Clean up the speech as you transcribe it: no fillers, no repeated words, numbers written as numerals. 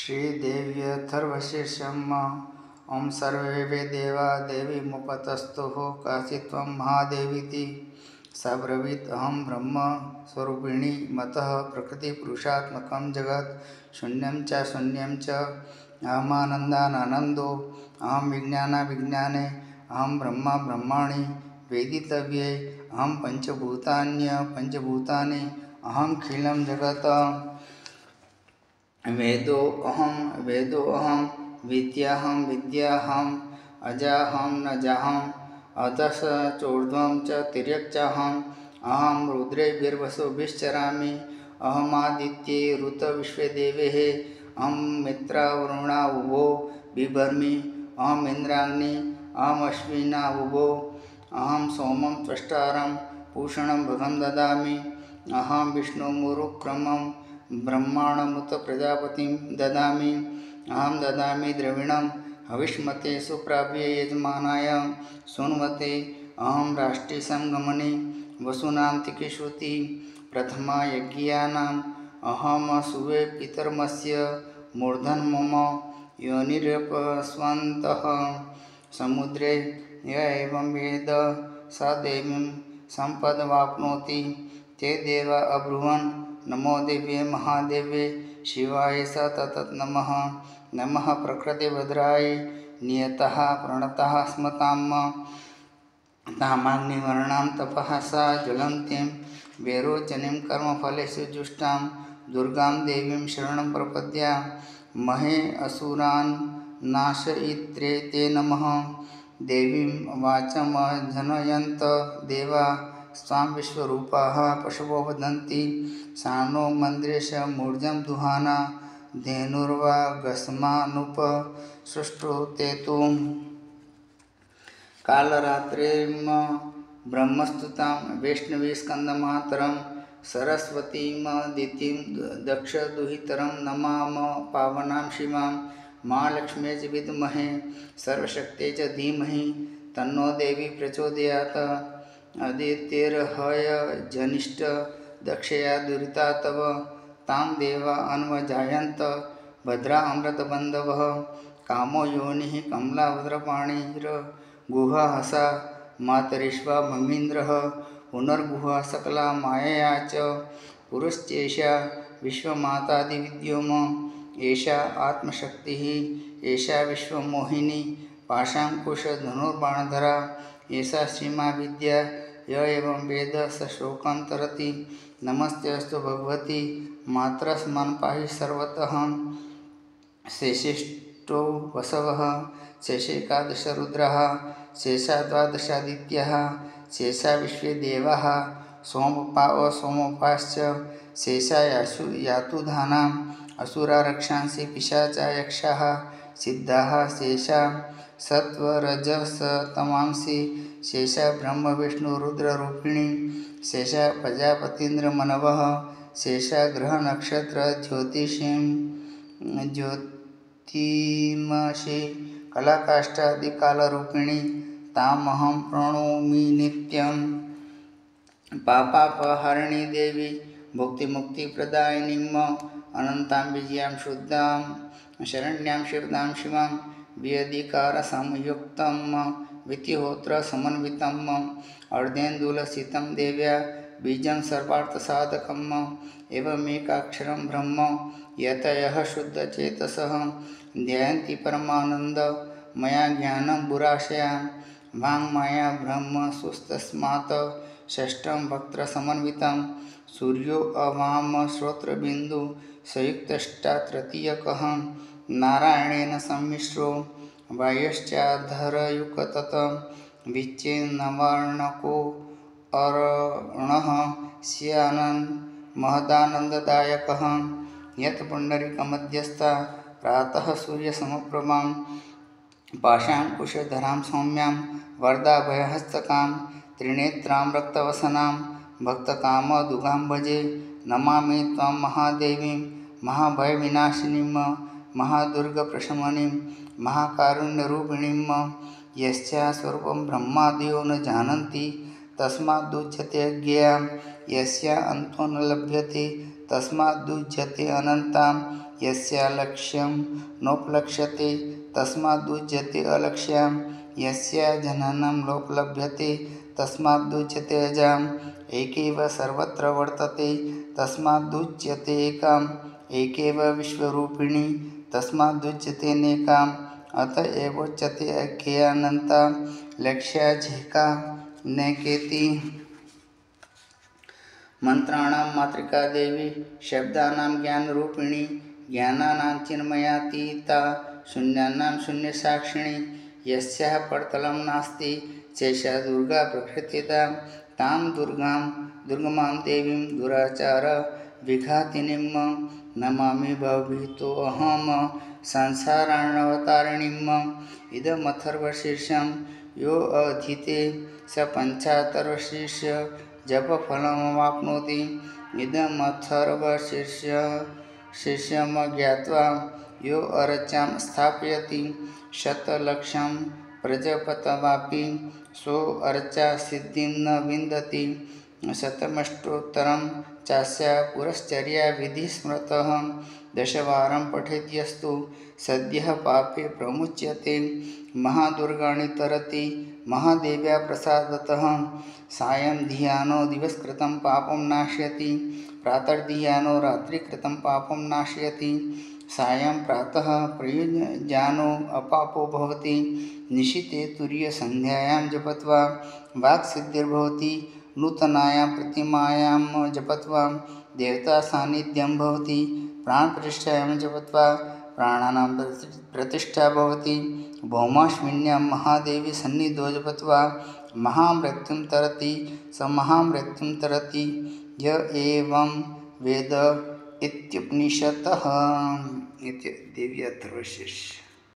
श्रीदेव्यथर्वशीर्षम् ॐ सर्वे देवा देवीमुपतस्तुः काचित्त्वं महादेवीति सा ब्रवीत् अहं ब्रह्म स्वरूपिणी मतः प्रकृतिपुरुषात्मकं जगत् शून्यं च शून्यं च अहमानन्दानन्दो अहं विज्ञानाविज्ञाने अहं ब्रह्मा ब्रह्माणि वेदितव्ये अहं पञ्चभूतानि अहं खिलं जगत् वेदोऽहं विद्याहं अजाहं न जाहं अधस चोर्ध्वं च तिर्यक् चाहम् अहं रुद्रेभिर्वसुभिश्चरामि अहमादित्ये ऋतविश्वदेवेः अहं मित्रावरुणा उभो बिभर्मि अहम् इन्द्राग्नि अहमश्विना उभो अहं सोमं त्वष्टारं पूषणं भगं ददामि अहं विष्णुमुरुक्रमं ब्रह्माणमुत प्रजापतिं ददामि अहं ददामि द्रविणं हविष्मते सुप्राप्य यजमानाय सुन्वते अहं राष्ट्रीसंगमने वसूनां तिकिश्रुति प्रथमा यज्ञियानाम् अहं सुवे पितर्मस्य मूर्धन् मम योनिरपस्वन्तः समुद्रे य एवं वेद स देवीं सम्पदवाप्नोति ते देवा अब्रुवन् नमो देव्ये महादेव्ये शिवाय स ततत् नमः नमः प्रकृतिभद्राय नियतः प्रणतः स्मताम् तामाग्निवर्णां तपः सा ज्वलन्तीं वेरोचनीं कर्मफलेषु जुष्टां दुर्गां देवीं शरणं प्रपद्ये महे असुरान् नाशयित्रे ते नमः देवीं वाचमजनयन्त देवा स्वां विश्वरूपाः पशवो वदन्ति सानो मन्द्रेश मूर्जं दुहाना धेनुर्वा गस्मानुप सृष्टो ते तु कालरात्रिं ब्रह्मस्तुतां वैष्णवी स्कन्दमातरं सरस्वतीं दितिं दक्षदुहितरं नमाम पावनां शिवां महालक्ष्मी च विद्महे सर्वशक्ते च धीमहि तन्नो देवी प्रचोदयात् अदितेर्हय जनिष्ठ दक्षया दुरिता तव तां देवा अन्वजायन्त भद्रा अमृतबन्धवः कामो योनिः कमलाभद्रपाणिर्गुहा हसा मातरिष्वा भमीन्द्रः पुनर्गुहा सकला मायया च पुरुश्चेषा विश्वमातादिविद्योम एषा आत्मशक्तिः एषा विश्वमोहिनी पाशाङ्कुशधनुर्बाणधरा एषा सीमा विद्या य एवं वेद स शोकं तरति नमस्ते अस्तु भगवती मातरस्मान् पाहि सर्वतः शेषिष्ठो वसवः शेषैकादश रुद्रः शेषा द्वादशादित्याः शेषा विश्वे देवाः सोमपाश्च शेषा यातुधानाम् असुरा रक्षांसि पिशाचा यक्षाः सिद्धाः शेषा सत्वरजस्तमांसि शेषा ब्रह्मविष्णुरुद्ररूपिणी शेषा प्रजापतीन्द्रमनवः शेषा ज्योतिषी कलाकाष्ठादिकालरूपिणी तामहं प्रणौमि नित्यं पापापहरिणी देवी भुक्तिमुक्तिप्रदायिनीम् अनन्तां विजयां शुद्धां शरण्यां शिवदां शिवां व्यधिकारसंयुक्तं वितिहोत्रसमन्वितम् अर्धेन्दुलसितं देव्या बीजं सर्वार्थसाधकम् एवमेकाक्षरं ब्रह्म यतयः शुद्धचेतसः ध्यायन्ति परमानन्द मया ज्ञानं बुराशया वाङ्माया ब्रह्म सुस्तस्मात् षष्ठं वक्त्रसमन्वितं सूर्यो अवाम श्रोत्रबिन्दु संयुक्तष्टा तृतीयकः नारायणेन सम्मिश्रो वायश्चाधरयुक्तत विच्छेन्नवर्णको अरणः स्यानन् महदानन्ददायकः यत् पुण्डरीकमध्यस्था प्रातः सूर्यसमप्रभां पाशाङ्कुशधरां सौम्यां वरदाभयहस्तकां त्रिनेत्रां रक्तवसनां भक्तकामदुगां भजे नमामि त्वां महादेवीं महाभयविनाशिनीं महादुर्गप्रशमनीं महाकारुण्यरूपिणीं यस्या स्वरूपं ब्रह्मादयो न जानन्ति तस्माद्युज्यते अज्ञेया यस्या अन्तो न लभ्यते तस्माद्युज्यते अनन्तां यस्यालक्ष्यं नोपलक्ष्यते तस्मादुच्यते अलक्ष्यम् यस्या जननं नोपलभ्यते तस्मादुच्यते अजाम् एकैव सर्वत्र वर्तते तस्मादुच्यते एकाम् एकेव विश्वरूपिणी तस्मादुच्यते नेकाम् अत एवोच्यते अज्ञेयानन्ता लक्ष्याझेका नैकेति। मंत्राणां मातृका देवी शब्दानां ज्ञानरूपिणी ज्ञानानां चिन्मयातीता शून्यानां शून्यसाक्षिणी यस्याः पटलं नास्ति चैषा दुर्गा प्रकृतिता तां दुर्गमां देवीं दुराचार विघातिनीं नमामि भवभीतोऽहं संसारार्णवतारिणीम् इदमथर्वशीर्षं यो अधीते स पञ्चाथर्वशीर्ष जपफलमवाप्नोति इदमथर्वशीर्षं ज्ञात्वा यो अर्चां स्थापयति शतलक्षं प्रजपतवापि सो अर्चा सिद्धिं न विन्दति शतमष्टोत्तरं चास्या पुरश्चर्या विधि स्मृतः दशवारं पठेद्यस्तु सद्यः पापे प्रमुच्यते महादुर्गाणि तरति महादेव्या प्रसादतः सायं धियानो दिवसकृतं पापं नाशयति प्रातर्धियानो रात्रिकृतं पापं नाशयति सायं प्रातः प्रयुञ्जानो अपापो भवति निशिते तुर्यसन्ध्यायां जपत्वा वाक्सिद्धिर्भवति नूतनायां प्रतिमायां जपत्वा देवतासान्निध्यं भवति प्राणप्रतिष्ठायां जपत्वा प्राणानां प्रतिष्ठा भवति भौमाश्विन्यां महादेवी सन्निधौ जपत्वा महामृत्युं तरति स महामृत्युं तरति य एवं वेद इत्युपनिषतः इति देवी अथर्वशीर्ष।